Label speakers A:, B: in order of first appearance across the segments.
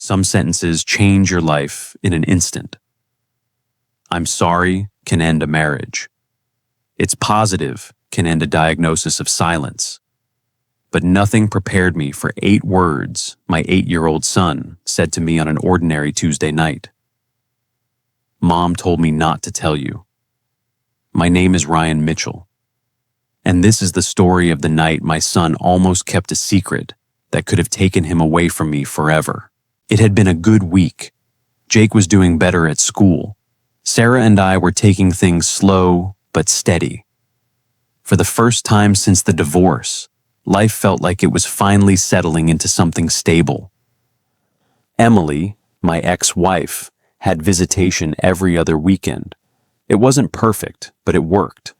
A: Some sentences change your life in an instant. I'm sorry can end a marriage. It's positive can end a diagnosis of silence. But nothing prepared me for 8 words my 8-year-old son said to me on an ordinary Tuesday night. Mom told me not to tell you. My name is Ryan Mitchell. And this is the story of the night my son almost kept a secret that could have taken him away from me forever. It had been a good week. Jake was doing better at school. Sarah and I were taking things slow but steady. For the first time since the divorce, life felt like it was finally settling into something stable. Emily, my ex-wife, had visitation every other weekend. It wasn't perfect, but it worked.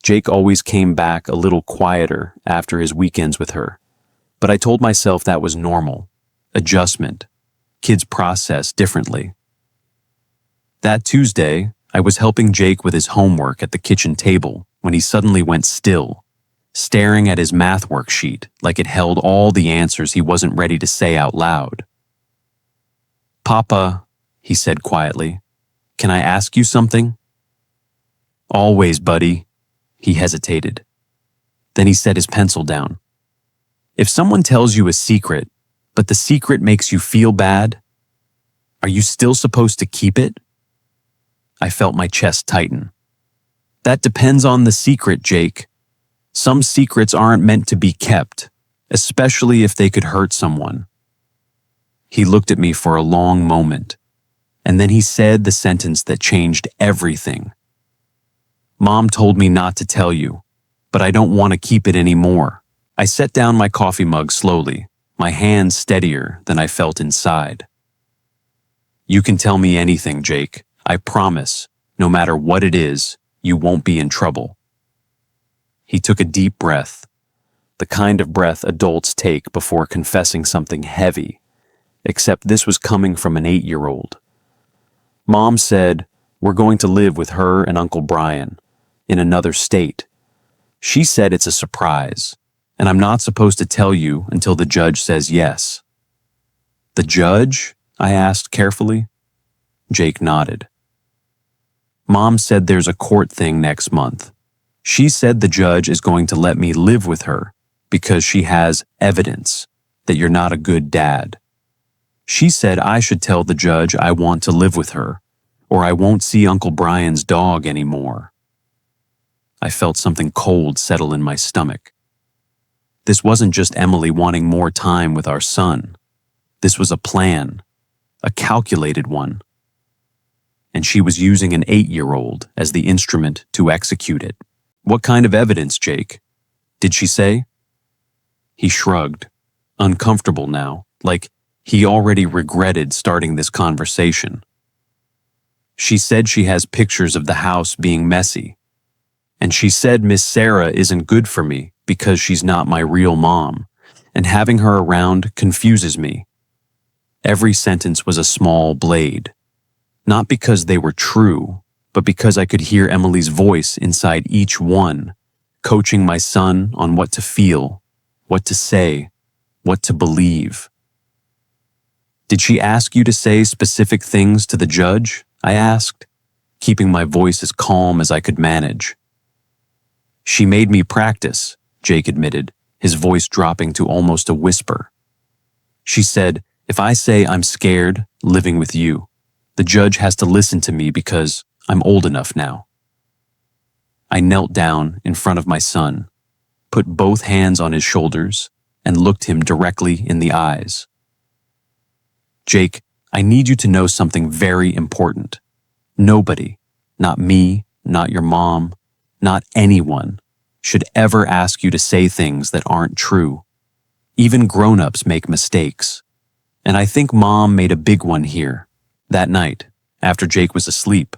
A: Jake always came back a little quieter after his weekends with her, but I told myself that was normal. Adjustment. Kids process differently. That Tuesday, I was helping Jake with his homework at the kitchen table when he suddenly went still, staring at his math worksheet like it held all the answers he wasn't ready to say out loud. "Papa," he said quietly, "can I ask you something?" "Always, buddy." He hesitated. Then he set his pencil down. "If someone tells you a secret, but the secret makes you feel bad, are you still supposed to keep it?" I felt my chest tighten. "That depends on the secret, Jake. Some secrets aren't meant to be kept, especially if they could hurt someone." He looked at me for a long moment, and then he said the sentence that changed everything. "Mom told me not to tell you, but I don't want to keep it anymore." I set down my coffee mug slowly, my hands steadier than I felt inside. "You can tell me anything, Jake. I promise, no matter what it is, you won't be in trouble." He took a deep breath, the kind of breath adults take before confessing something heavy, except this was coming from an 8-year-old. "Mom said, we're going to live with her and Uncle Brian, in another state. She said it's a surprise, and I'm not supposed to tell you until the judge says yes." "The judge?" I asked carefully. Jake nodded. "Mom said there's a court thing next month. She said the judge is going to let me live with her because she has evidence that you're not a good dad. She said I should tell the judge I want to live with her, or I won't see Uncle Brian's dog anymore." I felt something cold settle in my stomach. This wasn't just Emily wanting more time with our son. This was a plan, a calculated one. And she was using an 8-year-old as the instrument to execute it. "What kind of evidence, Jake? Did she say?" He shrugged, uncomfortable now, like he already regretted starting this conversation. "She said she has pictures of the house being messy. And she said Miss Sarah isn't good for me because she's not my real mom, and having her around confuses me." Every sentence was a small blade. Not because they were true, but because I could hear Emily's voice inside each one, coaching my son on what to feel, what to say, what to believe. "Did she ask you to say specific things to the judge?" I asked, keeping my voice as calm as I could manage. "She made me practice," Jake admitted, his voice dropping to almost a whisper. "She said, if I say I'm scared living with you, the judge has to listen to me because I'm old enough now." I knelt down in front of my son, put both hands on his shoulders, and looked him directly in the eyes. "Jake, I need you to know something very important. Nobody, not me, not your mom, not anyone, should ever ask you to say things that aren't true. Even grown-ups make mistakes. And I think Mom made a big one here. That night, after Jake was asleep,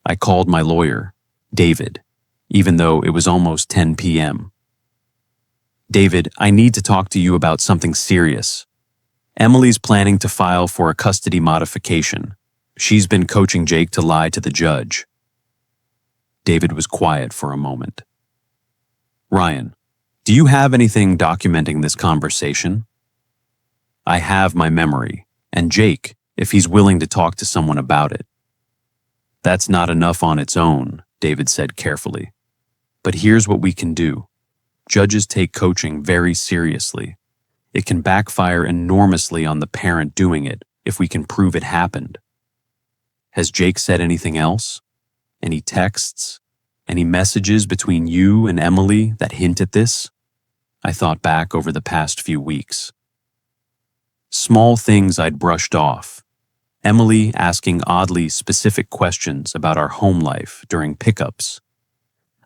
A: I called my lawyer, David, even though it was almost 10 p.m. "David, I need to talk to you about something serious. Emily's planning to file for a custody modification. She's been coaching Jake to lie to the judge." David was quiet for a moment. "Ryan, do you have anything documenting this conversation?" "I have my memory," and Jake if he's willing to talk to someone about it. That's not enough on its own, David said carefully. But here's what we can do. Judges take coaching very seriously. It can backfire enormously on the parent doing it if we can prove it happened. Has Jake said anything else? Any texts? Any messages between you and Emily that hint at this? I thought back over the past few weeks. Small things I'd brushed off. Emily asking oddly specific questions about our home life during pickups.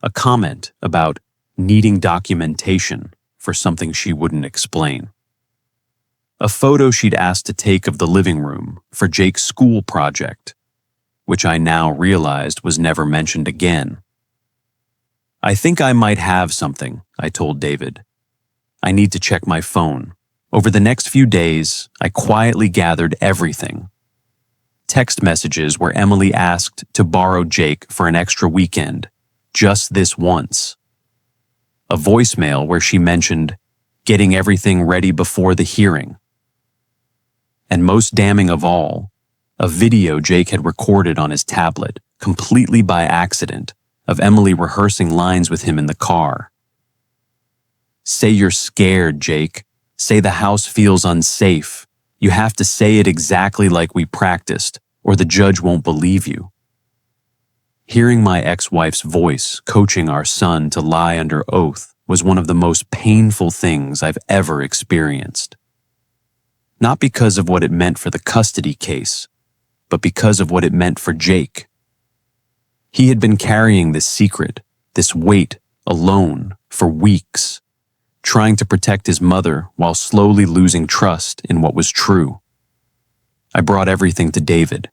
A: A comment about needing documentation for something she wouldn't explain. A photo she'd asked to take of the living room for Jake's school project, which I now realized was never mentioned again. I think I might have something, I told David. I need to check my phone. Over the next few days, I quietly gathered everything. Text messages where Emily asked to borrow Jake for an extra weekend, just this once. A voicemail where she mentioned getting everything ready before the hearing. And most damning of all, a video Jake had recorded on his tablet, completely by accident, of Emily rehearsing lines with him in the car. Say you're scared, Jake. Say the house feels unsafe. You have to say it exactly like we practiced, or the judge won't believe you. Hearing my ex-wife's voice coaching our son to lie under oath was one of the most painful things I've ever experienced. Not because of what it meant for the custody case, but because of what it meant for Jake. He had been carrying this secret, this weight, alone for weeks, trying to protect his mother while slowly losing trust in what was true. I brought everything to David.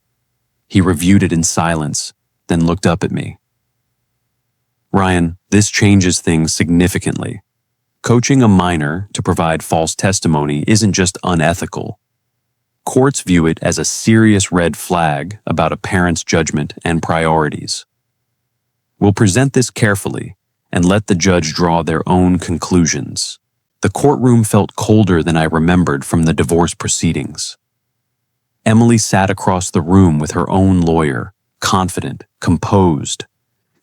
A: He reviewed it in silence, then looked up at me. Ryan, this changes things significantly. Coaching a minor to provide false testimony isn't just unethical. Courts view it as a serious red flag about a parent's judgment and priorities. We'll present this carefully and let the judge draw their own conclusions. The courtroom felt colder than I remembered from the divorce proceedings. Emily sat across the room with her own lawyer, confident, composed,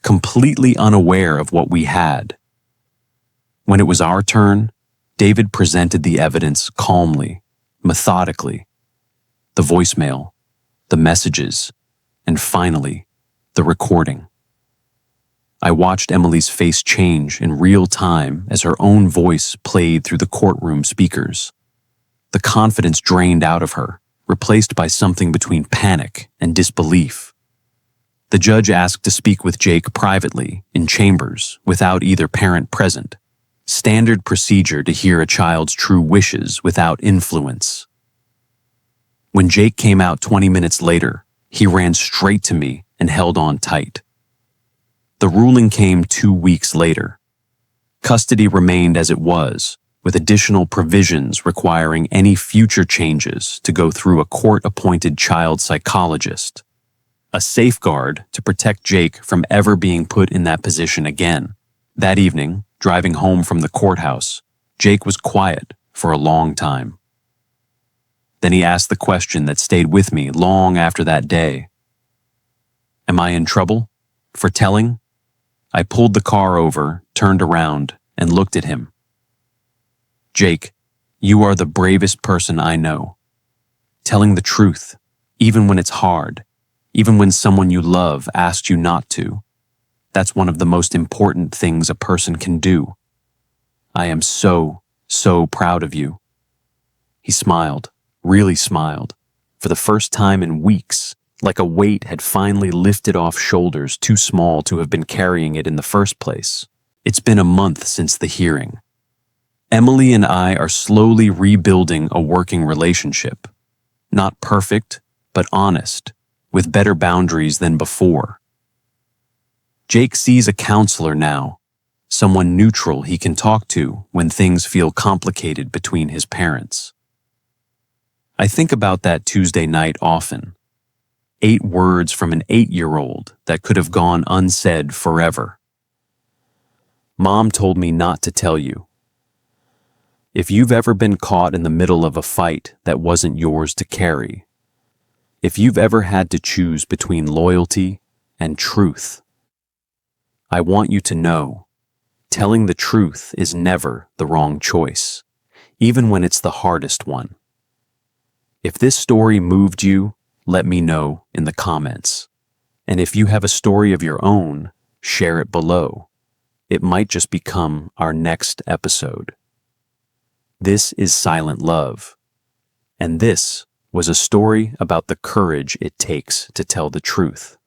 A: completely unaware of what we had. When it was our turn, David presented the evidence calmly, methodically. The voicemail, the messages, and finally, the recording. I watched Emily's face change in real time as her own voice played through the courtroom speakers. The confidence drained out of her, replaced by something between panic and disbelief. The judge asked to speak with Jake privately, in chambers, without either parent present. Standard procedure to hear a child's true wishes without influence. When Jake came out 20 minutes later, he ran straight to me and held on tight. The ruling came 2 weeks later. Custody remained as it was, with additional provisions requiring any future changes to go through a court-appointed child psychologist. A safeguard to protect Jake from ever being put in that position again. That evening, driving home from the courthouse, Jake was quiet for a long time. Then he asked the question that stayed with me long after that day. Am I in trouble? For telling? I pulled the car over, turned around, and looked at him. Jake, you are the bravest person I know. Telling the truth, even when it's hard, even when someone you love asked you not to. That's one of the most important things a person can do. I am so proud of you. He smiled, really smiled, for the first time in weeks, like a weight had finally lifted off shoulders too small to have been carrying it in the first place. It's been a month since the hearing. Emily and I are slowly rebuilding a working relationship. Not perfect, but honest, with better boundaries than before. Jake sees a counselor now, someone neutral he can talk to when things feel complicated between his parents. I think about that Tuesday night often. 8 words from an 8-year-old that could have gone unsaid forever. Mom told me not to tell you. If you've ever been caught in the middle of a fight that wasn't yours to carry, if you've ever had to choose between loyalty and truth, I want you to know, telling the truth is never the wrong choice, even when it's the hardest one. If this story moved you, let me know in the comments. And if you have a story of your own, share it below. It might just become our next episode. This is Silent Love, and this was a story about the courage it takes to tell the truth.